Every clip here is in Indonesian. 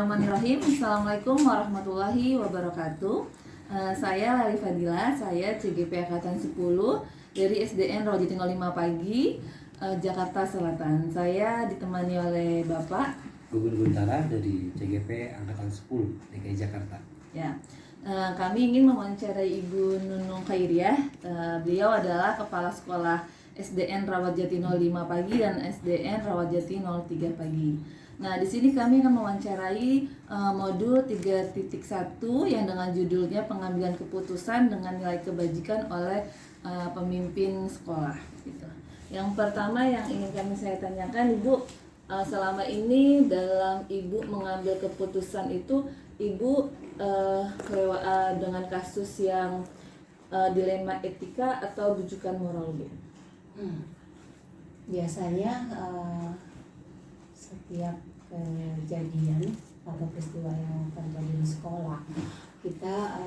Bismillahirrahmanirrahim. Assalamualaikum warahmatullahi wabarakatuh. Saya Lali Fadila, saya CGP Angkatan 10 dari SDN Rawajati 05 Pagi, Jakarta Selatan. Saya ditemani oleh Bapak Gugun Guntara dari CGP Angkatan 10 DKI Jakarta. Ya, kami ingin mewawancarai Ibu Nunung Khairiah. Beliau adalah Kepala Sekolah SDN Rawajati 05 Pagi dan SDN Rawajati 03 Pagi. Nah, di sini kami akan mewawancarai modul 3.1 yang dengan judulnya pengambilan keputusan dengan nilai kebajikan oleh pemimpin sekolah. Gitu. Yang pertama yang ingin saya tanyakan, Ibu, selama ini dalam Ibu mengambil keputusan itu, Ibu dengan kasus yang dilema etika atau rujukan moral, Bu? Biasanya setiap kejadian atau peristiwa yang terjadi di sekolah, kita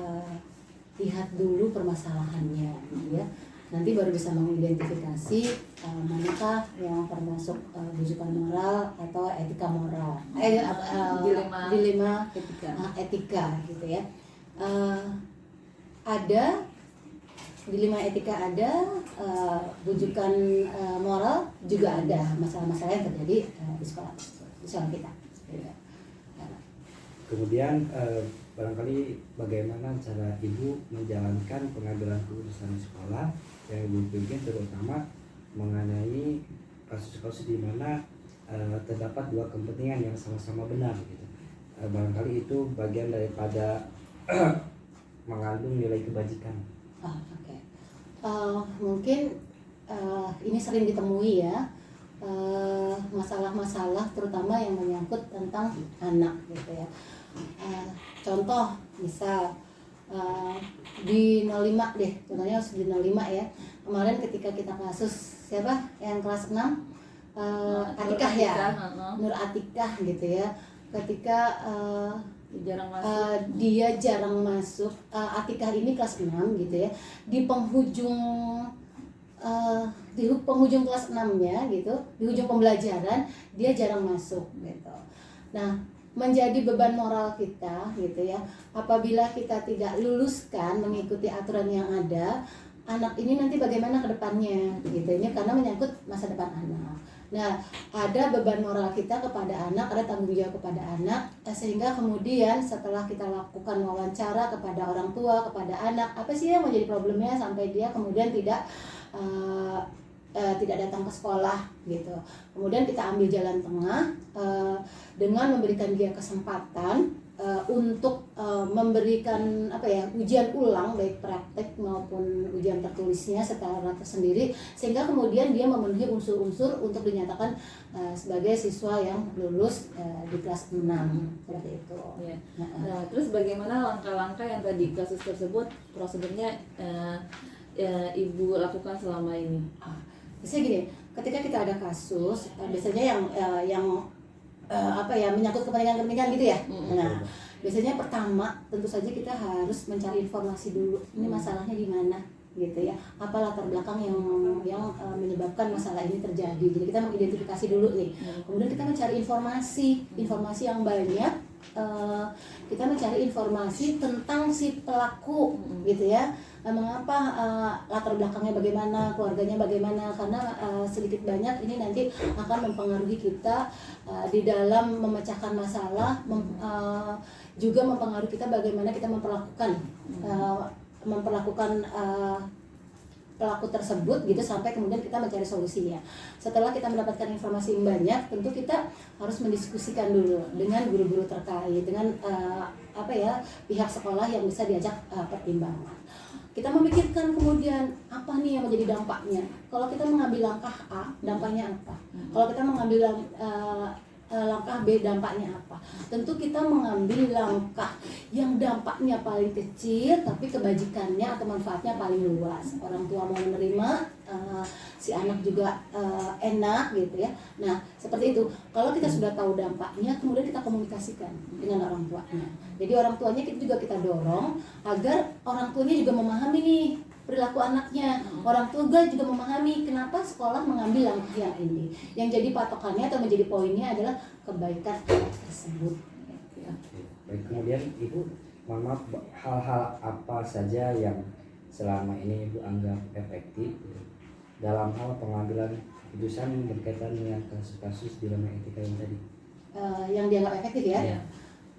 lihat dulu permasalahannya, gitu ya. Nanti baru bisa mengidentifikasi manakah yang termasuk rujukan moral atau etika moral, dilema etika gitu ya. Ada dilema etika, ada rujukan moral juga ada, masalah-masalah yang terjadi di sekolah kita. Kemudian barangkali bagaimana cara Ibu menjalankan pengambilan keputusan di sekolah yang Ibu pimpin, terutama mengenai kasus-kasus di mana terdapat dua kepentingan yang sama-sama benar gitu. Barangkali itu bagian daripada mengandung nilai kebajikan. Oke. Mungkin ini sering ditemui ya, masalah-masalah terutama yang menyangkut tentang anak gitu ya. Contoh misal di 05 deh, contohnya harus di 05 ya. Kemarin ketika kita kasus siapa yang kelas 6, Atikah ya, Nur Atikah gitu ya. Ketika dia jarang masuk, Atikah ini kelas 6 gitu ya, di penghujung kelas 6-nya gitu, di ujung pembelajaran dia jarang masuk gitu. Nah, menjadi beban moral kita gitu ya, apabila kita tidak luluskan mengikuti aturan yang ada, anak ini nanti bagaimana ke depannya gitu. Ini karena menyangkut masa depan anak. Nah, ada beban moral kita kepada anak, ada tanggung jawab kepada anak, sehingga kemudian setelah kita lakukan wawancara kepada orang tua, kepada anak, apa sih yang menjadi problemnya sampai dia kemudian tidak datang ke sekolah gitu. Kemudian kita ambil jalan tengah dengan memberikan dia kesempatan untuk memberikan ujian ulang, baik praktek maupun ujian tertulisnya secara tersendiri, sehingga kemudian dia memenuhi unsur-unsur untuk dinyatakan sebagai siswa yang lulus di kelas 6 seperti itu. Ya. Nah, terus bagaimana langkah-langkah yang tadi kasus tersebut prosedurnya Ibu lakukan selama ini? Biasanya gini, ketika kita ada kasus, biasanya yang menyangkut kepentingan gitu ya. Nah, biasanya pertama tentu saja kita harus mencari informasi dulu. Ini masalahnya di mana gitu ya. Apa latar belakang yang menyebabkan masalah ini terjadi. Jadi kita mengidentifikasi dulu nih. Kemudian kita mencari informasi yang banyak. Kita mencari informasi tentang si pelaku gitu ya. Mengapa, latar belakangnya bagaimana, keluarganya bagaimana, karena sedikit banyak ini nanti akan mempengaruhi kita di dalam memecahkan masalah, juga mempengaruhi kita bagaimana kita memperlakukan pelaku tersebut gitu, sampai kemudian kita mencari solusinya. Setelah kita mendapatkan informasi yang banyak, tentu kita harus mendiskusikan dulu dengan guru-guru terkait, dengan pihak sekolah yang bisa diajak pertimbangan. Kita memikirkan kemudian apa nih yang menjadi dampaknya. Kalau kita mengambil langkah A, dampaknya apa? Kalau kita mengambil langkah B, dampaknya apa? Tentu kita mengambil langkah yang dampaknya paling kecil tapi kebajikannya atau manfaatnya paling luas. Orang tua mau menerima, si anak juga enak gitu ya. Nah, seperti itu. Kalau kita sudah tahu dampaknya, kemudian kita komunikasikan dengan orang tuanya. Jadi orang tuanya kita dorong agar orang tuanya juga memahami nih perilaku anaknya. Orang tua juga memahami kenapa sekolah mengambil langkah yang ini. Yang jadi patokannya atau menjadi poinnya adalah kebaikan anak tersebut. Baik, kemudian Ibu, mohon maaf, hal-hal apa saja yang selama ini Ibu anggap efektif gitu, dalam hal pengambilan keputusan berkaitan dengan kasus-kasus dilema etika yang tadi? Yang dianggap efektif ya. Iya.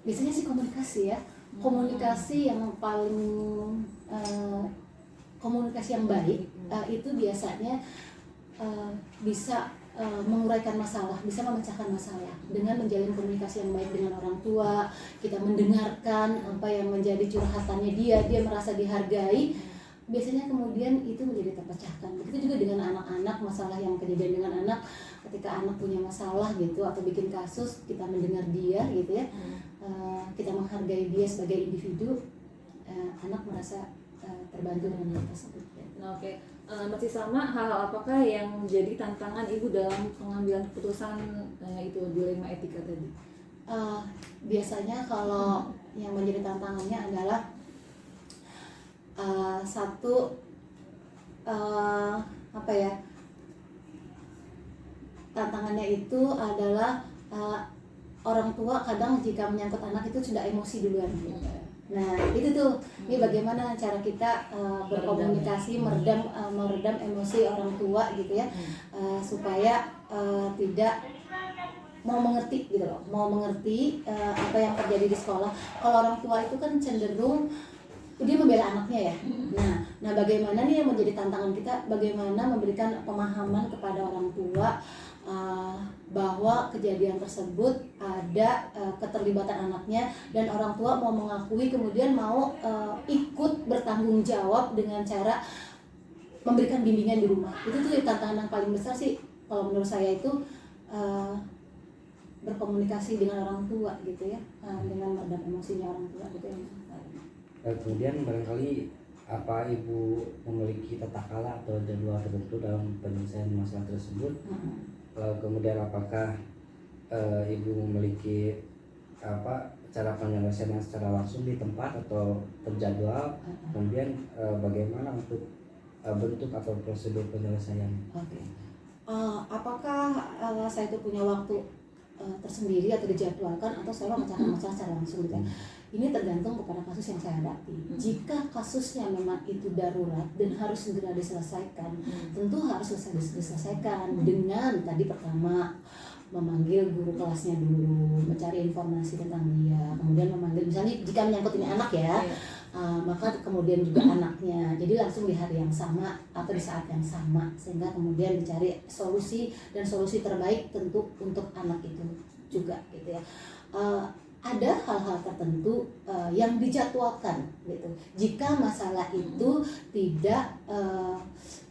Biasanya sih komunikasi ya. Komunikasi yang paling komunikasi yang baik itu biasanya bisa menguraikan masalah, bisa memecahkan masalah dengan menjalin komunikasi yang baik dengan orang tua. Kita mendengarkan apa yang menjadi curhatannya dia merasa dihargai. Biasanya kemudian itu menjadi terpecahkan. Begitu juga dengan anak-anak, masalah yang kejadian dengan anak, ketika anak punya masalah gitu atau bikin kasus, kita mendengar dia gitu ya, kita menghargai dia sebagai individu, anak merasa terbantu dengan hal tersebut. Nah, oke. Masih sama, hal apakah yang menjadi tantangan Ibu dalam pengambilan keputusan itu dilema etika tadi? Biasanya kalau yang menjadi tantangannya adalah satu apa ya, tantangannya itu adalah orang tua kadang jika menyangkut anak itu sudah emosi duluan. Nah itu tuh, ini bagaimana cara kita berkomunikasi, meredam emosi orang tua gitu ya, supaya tidak mau mengerti gitu loh, mau mengerti apa yang terjadi di sekolah. Kalau orang tua itu kan cenderung dia membela anaknya ya. Nah bagaimana nih yang menjadi tantangan kita, bagaimana memberikan pemahaman kepada orang tua bahwa kejadian tersebut ada keterlibatan anaknya, dan orang tua mau mengakui, kemudian mau ikut bertanggung jawab dengan cara memberikan bimbingan di rumah. Itu tuh tantangan yang paling besar sih kalau menurut saya, itu berkomunikasi dengan orang tua gitu ya, dengan meredam emosinya orang tua gitu ya. Kemudian barangkali apa Ibu memiliki tata cara atau jadwal tertentu dalam penyelesaian masalah tersebut? Kemudian apakah Ibu memiliki cara penyelesaian secara langsung di tempat atau terjadwal? Kemudian bagaimana untuk bentuk atau prosedur penyelesaian? Apakah saya itu punya waktu tersendiri atau dijadwalkan, atau saya memecahkan masalah secara langsung gitu ya? Ini tergantung kepada kasus yang saya hadapi. Jika kasusnya memang itu darurat dan harus segera diselesaikan, tentu harus diselesaikan dengan tadi pertama memanggil guru kelasnya dulu, mencari informasi tentang dia, kemudian memanggil, misalnya jika menyangkut ini anak ya, maka kemudian juga anaknya, jadi langsung di hari yang sama atau di saat yang sama, sehingga kemudian dicari solusi, dan solusi terbaik tentu untuk anak itu juga gitu ya. Ada hal-hal tertentu yang dijadwalkan gitu. Jika masalah itu tidak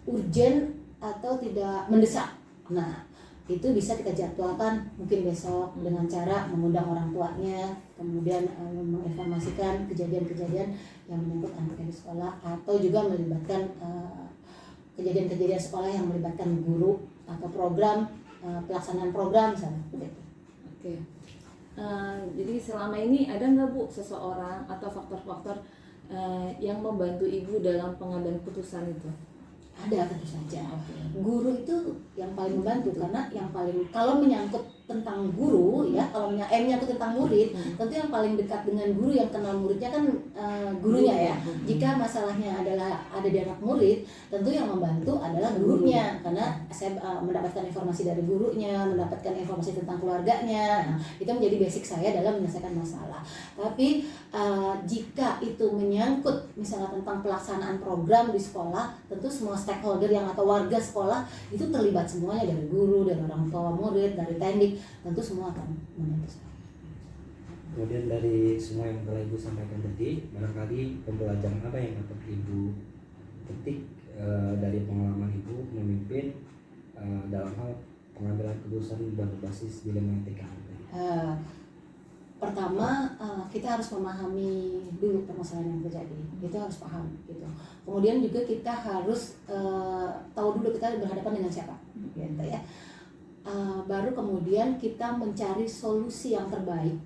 urgent atau tidak mendesak, nah itu bisa kita jadwalkan mungkin besok dengan cara mengundang orang tuanya, kemudian menginformasikan kejadian-kejadian yang menyangkut anaknya di sekolah, atau juga melibatkan kejadian-kejadian sekolah yang melibatkan guru atau program, pelaksanaan program misalnya. Oke. Jadi selama ini ada nggak Bu seseorang atau faktor-faktor yang membantu Ibu dalam pengambilan keputusan itu? Ada, tentu saja. Guru itu yang paling membantu, karena yang paling, kalau menyangkut tentang guru ya, kalau menyangkut tentang murid, tentu yang paling dekat dengan guru, yang kenal muridnya kan gurunya ya. Jika masalahnya adalah ada di anak murid, tentu yang membantu adalah gurunya, karena saya mendapatkan informasi dari gurunya, mendapatkan informasi tentang keluarganya. Nah, itu menjadi basic saya dalam menyelesaikan masalah. Tapi jika itu menyangkut misalnya tentang pelaksanaan program di sekolah, tentu semua stakeholder yang atau warga sekolah itu terlibat semuanya, dari guru, dari orang tua murid, dari teknik, tentu semua akan membantu saya. Kemudian dari semua yang telah Ibu sampaikan tadi, barangkali pembelajaran apa yang dapat Ibu petik dari pengalaman Ibu memimpin dalam hal pengambilan keputusan berbasis dilema etika? Pertama, kita harus memahami dulu permasalahan yang terjadi, itu harus paham gitu. Kemudian juga kita harus tahu dulu kita berhadapan dengan siapa, gitu ya. Baru kemudian kita mencari solusi yang terbaik,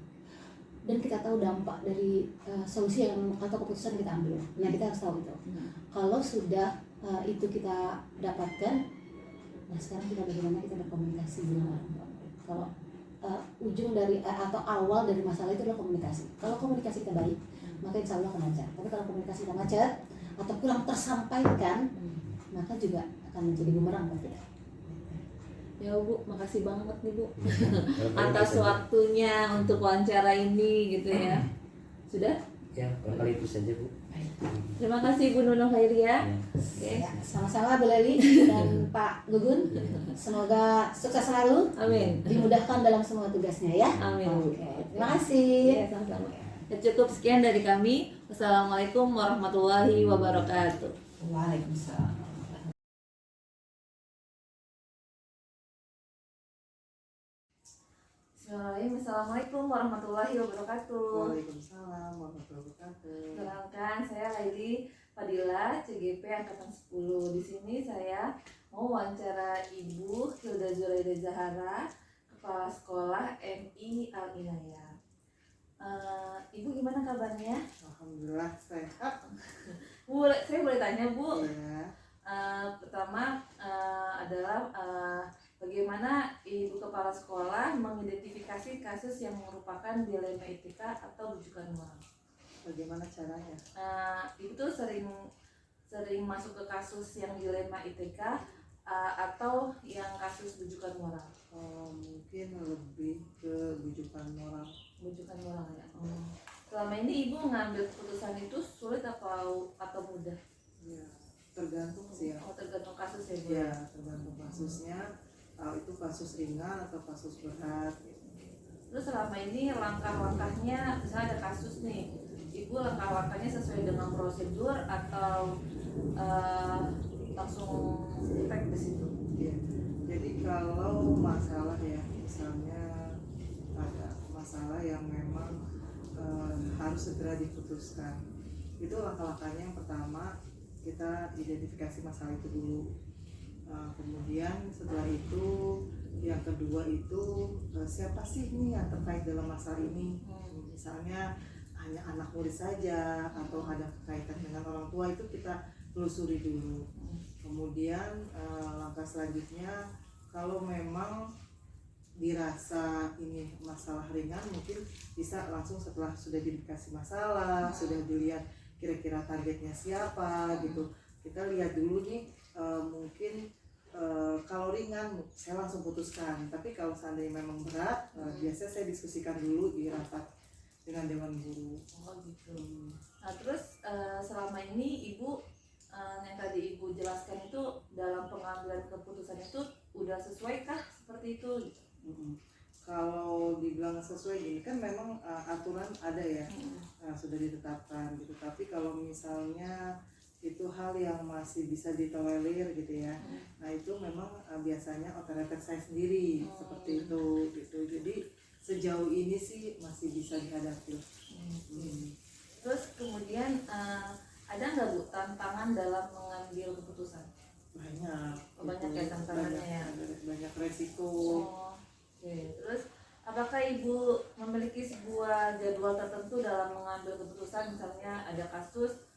dan kita tahu dampak dari solusi yang atau keputusan kita ambil. Nah, kita harus tahu itu. Kalau sudah itu kita dapatkan, nah sekarang kita bagaimana kita berkomunikasi dengan orang tua. Kalau ujung dari atau awal dari masalah itu adalah komunikasi. Kalau komunikasi kita baik, maka insya Allah akan lancar. Tapi kalau komunikasi kita macet atau kurang tersampaikan, maka juga akan menjadi bumerang buat kita. Ya Bu, makasih banget nih Bu Barangkali atas itu saja. waktunya untuk wawancara ini gitu ya. Sudah? Ya, barangkali itu saja Bu. Terima kasih Bu Nunung Khairia. Ya. Oke. Ya, sama-sama Bu Leli dan Pak Gugun. Semoga sukses selalu, Amin. dimudahkan dalam semua tugasnya ya. Amin, Bu. Oke, terima kasih. Ya, sama-sama. Ya, cukup sekian dari kami. Wassalamualaikum warahmatullahi wabarakatuh. Waalaikumsalam. Bismillahirrahmanirrahim. Assalamualaikum warahmatullahi wabarakatuh. Waalaikumsalam warahmatullahi wabarakatuh. Perkenalkan, saya Laili Fadila, CGP Angkatan 10. Di sini saya mau wawancara Ibu Hilda Zuraida Zahara, Kepala Sekolah MI Al Inayah. Ibu gimana kabarnya? Alhamdulillah sehat. Bu, saya boleh tanya Bu? Ya, Pertama adalah bagaimana Ibu Kepala Sekolah mengidentifikasi kasus yang merupakan dilema etika atau rujukan moral? bagaimana caranya? Ibu tuh sering masuk ke kasus yang dilema etika atau yang kasus rujukan moral? Mungkin lebih ke bujukan moral. Rujukan moral ya. Selama ini Ibu ngambil keputusan itu sulit atau mudah? Ya, tergantung sih ya. Oh, tergantung kasus ya Bu. Ya, tergantung kasusnya. Itu kasus ringan atau kasus berat. Terus selama ini langkah-langkahnya, misalnya ada kasus nih, Ibu langkah-langkahnya sesuai dengan prosedur atau langsung tek di situ? Ya. Jadi kalau masalah ya, misalnya ada masalah yang memang harus segera diputuskan, itu langkah-langkahnya yang pertama kita identifikasi masalah itu dulu. Kemudian setelah itu yang kedua itu siapa sih ini yang terkait dalam masalah ini, misalnya hanya anak murid saja atau ada kaitan dengan orang tua, itu kita telusuri dulu. Kemudian langkah selanjutnya kalau memang dirasa ini masalah ringan, mungkin bisa langsung setelah sudah dikasih masalah, sudah dilihat kira-kira targetnya siapa gitu, kita lihat dulu nih mungkin kalau ringan saya langsung putuskan, tapi kalau seandainya memang berat biasanya saya diskusikan dulu di rapat dengan dewan guru. Oh gitu. Nah terus selama ini Ibu yang tadi Ibu jelaskan itu dalam pengambilan keputusan itu udah sesuaikah seperti itu? Kalau dibilang sesuai gini kan memang aturan ada ya, sudah ditetapkan gitu, tapi kalau misalnya itu hal yang masih bisa ditolerir gitu ya, nah itu memang biasanya otoritas saya sendiri seperti itu gitu. Jadi sejauh ini sih masih bisa dihadapi. Terus kemudian ada nggak Bu tantangan dalam mengambil keputusan? Banyak. Banyak ya tantangannya ya. Banyak resiko. Oke. Terus apakah Ibu memiliki sebuah jadwal tertentu dalam mengambil keputusan? Misalnya ada kasus,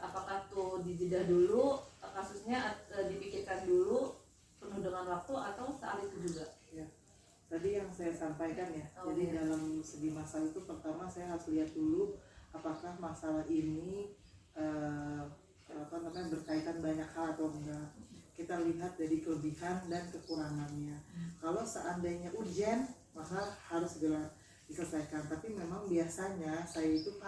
apakah tuh dijeda dulu kasusnya, dipikirkan dulu penuh dengan waktu, atau saat itu juga? Ya. Tadi yang saya sampaikan ya. Jadi dalam segi masalah itu pertama saya harus lihat dulu apakah masalah ini berkaitan banyak hal atau enggak. Kita lihat dari kelebihan dan kekurangannya. Kalau seandainya urgent, maka harus segera diselesaikan. Tapi memang biasanya saya itu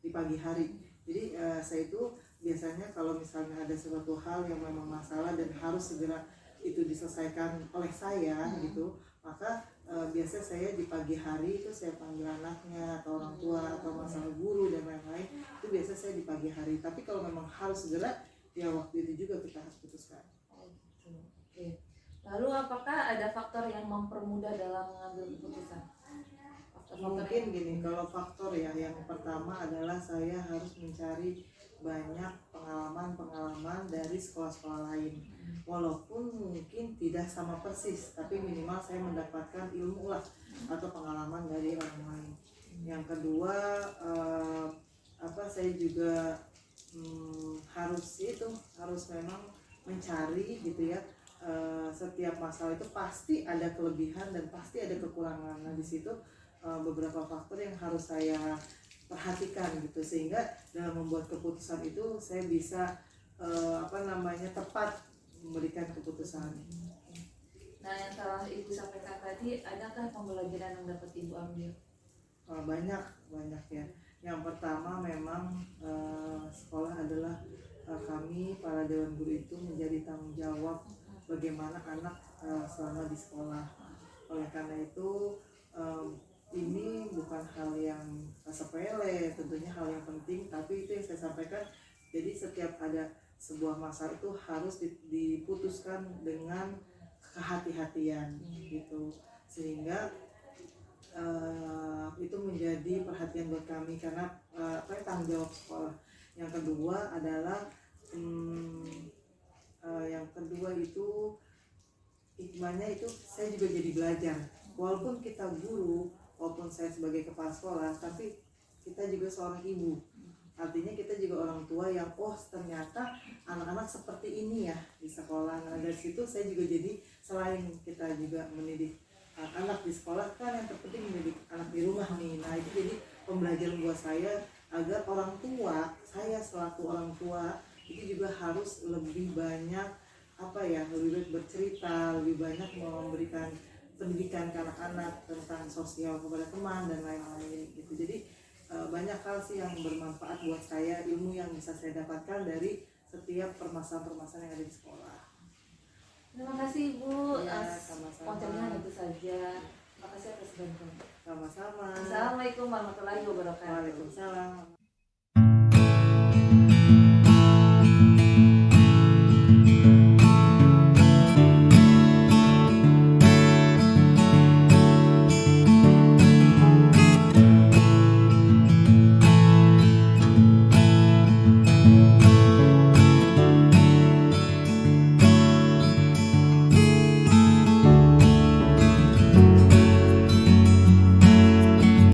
di pagi hari. Jadi saya itu biasanya kalau misalnya ada suatu hal yang memang masalah dan harus segera itu diselesaikan oleh saya gitu, maka biasanya saya di pagi hari itu saya panggil anaknya atau orang tua atau masalah guru dan lain-lain, itu biasanya saya di pagi hari. Tapi kalau memang harus segera, ya waktu itu juga kita harus putuskan. Oh gitu. Oke. Lalu apakah ada faktor yang mempermudah dalam mengambil keputusan? Mungkin gini, kalau faktor ya, yang pertama adalah saya harus mencari banyak pengalaman dari sekolah-sekolah lain, walaupun mungkin tidak sama persis, tapi minimal saya mendapatkan ilmu lah atau pengalaman dari orang lain. Yang kedua saya juga harus memang mencari gitu ya, setiap masalah itu pasti ada kelebihan dan pasti ada kekurangan. Nah di situ beberapa faktor yang harus saya perhatikan gitu, sehingga dalam membuat keputusan itu saya bisa tepat memberikan keputusan. Nah, yang telah Ibu sampaikan tadi, adakah pembelajaran yang dapat Ibu ambil? Banyak ya. Yang pertama memang sekolah adalah kami para dewan guru itu menjadi tanggung jawab bagaimana anak selama di sekolah. Oleh karena itu ini bukan hal yang sepele, tentunya hal yang penting, tapi itu yang saya sampaikan. Jadi setiap ada sebuah masalah itu harus diputuskan dengan kehati-hatian gitu, sehingga itu menjadi perhatian buat kami karena tanggung jawab sekolah. Yang kedua adalah itu hikmahnya itu saya juga jadi belajar. Walaupun kita guru, walaupun saya sebagai kepala sekolah, tapi kita juga seorang ibu. Artinya kita juga orang tua yang ternyata anak-anak seperti ini ya di sekolah. Nah dari situ saya juga jadi, selain kita juga mendidik anak di sekolah, kan yang terpenting mendidik anak di rumah nih. Nah itu jadi pembelajaran buat saya agar orang tua, saya selaku orang tua itu juga harus lebih banyak lebih banyak bercerita, lebih banyak memberikan pendidikan ke anak-anak tentang sosial kepada teman dan lain-lain gitu. Jadi banyak hal sih yang bermanfaat buat saya, ilmu yang bisa saya dapatkan dari setiap permasalahan-permasalahan yang ada di sekolah. Terima kasih Ibu Ya, atas sama-sama. kontennya itu saja. Terima kasih atas bantuan. Sama-sama. Assalamualaikum warahmatullahi wabarakatuh. Waalaikumsalam.